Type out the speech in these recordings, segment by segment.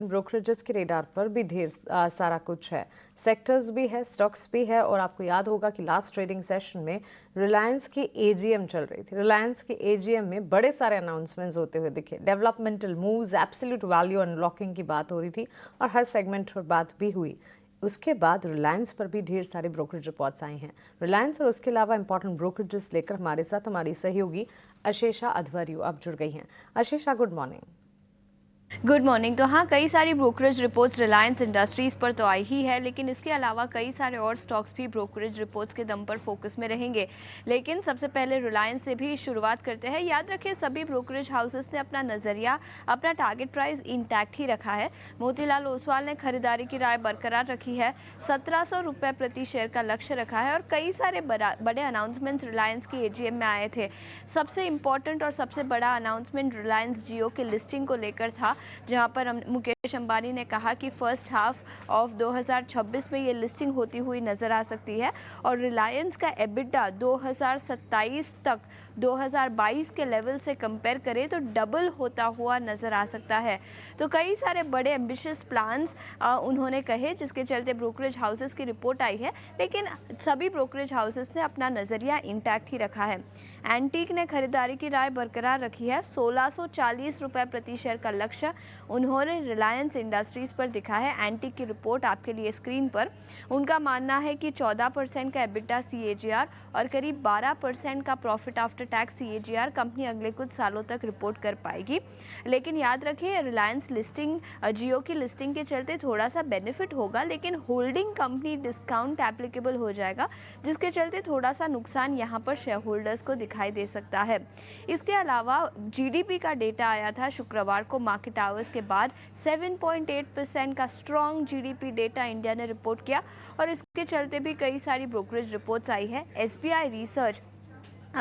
Brokerages के radar पर भी ढेर सारा कुछ है। सेक्टर्स भी है, स्टॉक्स भी है। और आपको याद होगा कि लास्ट ट्रेडिंग सेशन में रिलायंस की एजीएम चल रही थी। रिलायंस की एजीएम में बड़े सारे अनाउंसमेंट्स होते हुए दिखे। Developmental moves, absolute value unlocking की बात हो रही थी और हर सेगमेंट पर बात भी हुई। उसके बाद रिलायंस पर भी ढेर सारे ब्रोकरेज रिपोर्ट्स आई हैं। रिलायंस और उसके अलावा इंपॉर्टेंट ब्रोकरेजेस लेकर हमारे साथ हमारी सहयोगी अशेषा अध्वर्यु अब जुड़ गई हैं। Ashesha, good morning. Good morning. तो हाँ, कई सारी ब्रोकरेज रिपोर्ट्स रिलायंस इंडस्ट्रीज़ पर तो आई ही है, लेकिन इसके अलावा कई सारे और स्टॉक्स भी ब्रोकरेज रिपोर्ट्स के दम पर फोकस में रहेंगे। लेकिन सबसे पहले रिलायंस से भी शुरुआत करते हैं। याद रखें, सभी ब्रोकरेज हाउसेस ने अपना नज़रिया, अपना टारगेट प्राइस इंटैक्ट ही रखा है। मोतीलाल ओसवाल ने खरीदारी की राय बरकरार रखी है, 1700 रुपये प्रति शेयर का लक्ष्य रखा है और कई सारे बड़े अनाउंसमेंट रिलायंस की एजीएम में आए थे। सबसे इम्पॉर्टेंट और सबसे बड़ा अनाउंसमेंट रिलायंस जियो के लिस्टिंग को लेकर था, जहां पर मुकेश अंबानी ने कहा कि फर्स्ट हाफ ऑफ 2026 में ये लिस्टिंग होती हुई नज़र आ सकती है और रिलायंस का एबिटा 2027 तक 2022 के लेवल से कंपेयर करें तो डबल होता हुआ नज़र आ सकता है। तो कई सारे बड़े एम्बिशियस प्लान्स उन्होंने कहे, जिसके चलते ब्रोकरेज हाउसेस की रिपोर्ट आई है। लेकिन सभी ब्रोकरेज हाउसेस ने अपना नज़रिया इंटैक्ट ही रखा है। एंटीक ने खरीदारी की राय बरकरार रखी है, 1640 रुपये प्रति शेयर का लक्ष्य उन्होंने रिलायंस इंडस्ट्रीज़ पर दिखा है। एंटीक की रिपोर्ट आपके लिए स्क्रीन पर। उनका मानना है कि 14% का एबिटा सीएजीआर और करीब 12% का profit after tax CAGR company अगले कुछ सालों तक रिपोर्ट कर पाएगी। लेकिन याद रखिए, रिलायंस लिस्टिंग, जियो की लिस्टिंग के चलते थोड़ा सा बेनिफिट होगा, लेकिन होल्डिंग कंपनी डिस्काउंट एप्लीकेबल हो जाएगा, जिसके चलते थोड़ा सा नुकसान यहाँ पर शेयर होल्डर्स को दिखाई दे सकता है। इसके अलावा जीडीपी का डेटा आया था शुक्रवार को मार्केट आवर्स के बाद। 7.8% का स्ट्रॉन्ग जीडीपी डेटा इंडिया ने रिपोर्ट किया और इसके चलते भी कई सारी ब्रोकरेज रिपोर्ट्स आई है। एसबीआई रिसर्च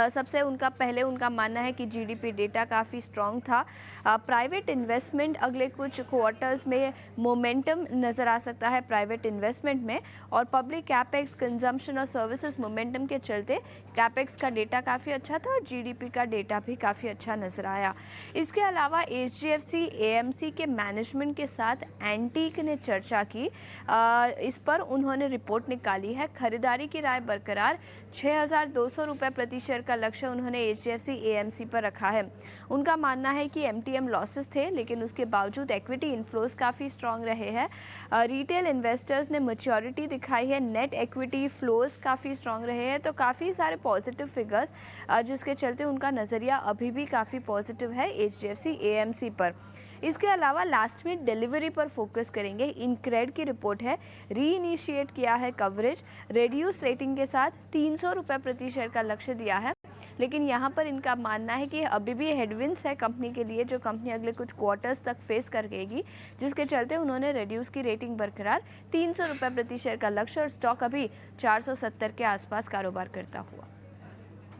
सबसे उनका मानना है कि जीडीपी डेटा काफ़ी स्ट्रॉन्ग था। प्राइवेट इन्वेस्टमेंट अगले कुछ क्वार्टर्स में मोमेंटम नज़र आ सकता है प्राइवेट इन्वेस्टमेंट में, और पब्लिक कैपेक्स, कंजम्पशन और सर्विसेज मोमेंटम के चलते कैपेक्स का डेटा काफ़ी अच्छा था और जीडीपी का डेटा भी काफ़ी अच्छा नज़र आया। इसके अलावा एचडीएफसी एएमसी के मैनेजमेंट के साथ एंटीक ने चर्चा की। इस पर उन्होंने रिपोर्ट निकाली है। खरीदारी की राय बरकरार, 6200 रुपये प्रति शेयर का लक्ष्य उन्होंने एचडीएफसी एएमसी पर रखा है। उनका मानना है कि एमटीएम लॉसेस थे, लेकिन उसके बावजूद इक्विटी इनफ्लोज काफ़ी स्ट्रांग रहे हैं। रिटेल इन्वेस्टर्स ने मैच्योरिटी दिखाई है, नेट इक्विटी फ्लोज काफ़ी स्ट्रांग रहे हैं। तो काफ़ी सारे पॉजिटिव फिगर्स, जिसके चलते उनका नज़रिया अभी भी काफ़ी पॉजिटिव है एचडीएफसी एएमसी पर। इसके अलावा लास्ट में डिलीवरी पर फोकस करेंगे। इनक्रेड की रिपोर्ट है, री इनिशिएट किया है कवरेज, रेड्यूस रेटिंग के साथ 300 रुपये प्रति शेयर का लक्ष्य दिया है। लेकिन यहाँ पर इनका मानना है कि अभी भी हेडविंड्स है कंपनी के लिए, जो कंपनी अगले कुछ क्वार्टर्स तक फेस करेगी, जिसके चलते उन्होंने रेड्यूस की रेटिंग बरकरार, 300 रुपये प्रति शेयर का लक्ष्य और स्टॉक अभी 470 के आसपास कारोबार करता हुआ।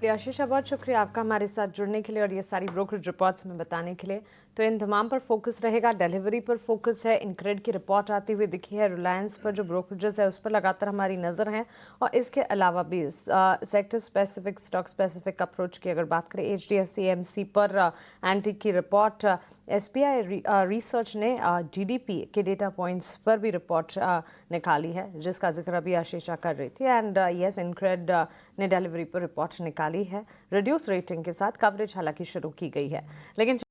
आशीषा, बहुत शुक्रिया आपका हमारे साथ जुड़ने के लिए और ये सारी ब्रोकरेज रिपोर्ट्स हमें बताने के लिए। तो इन तमाम पर फोकस रहेगा, डिलीवरी पर फोकस है। इनक्रेड की रिपोर्ट आती हुई दिखी है, रिलायंस पर जो ब्रोकरेजेस है उस पर लगातार हमारी नज़र है। और इसके अलावा भी sector specific, stock specific approach की अगर बात करें, एचडीएफसी एएमसी पर एंटीक की रिपोर्ट, एसबीआई रिसर्च ने जीडीपी के डेटा पॉइंट्स पर भी रिपोर्ट निकाली है, जिसका जिक्र अभी आशीषा कर रही थी। एंड यस, इनक्रेड ने डिलीवरी पर रिपोर्ट निकाली है। रिड्यूस रेटिंग के साथ कवरेज हालांकि शुरू की गई है, लेकिन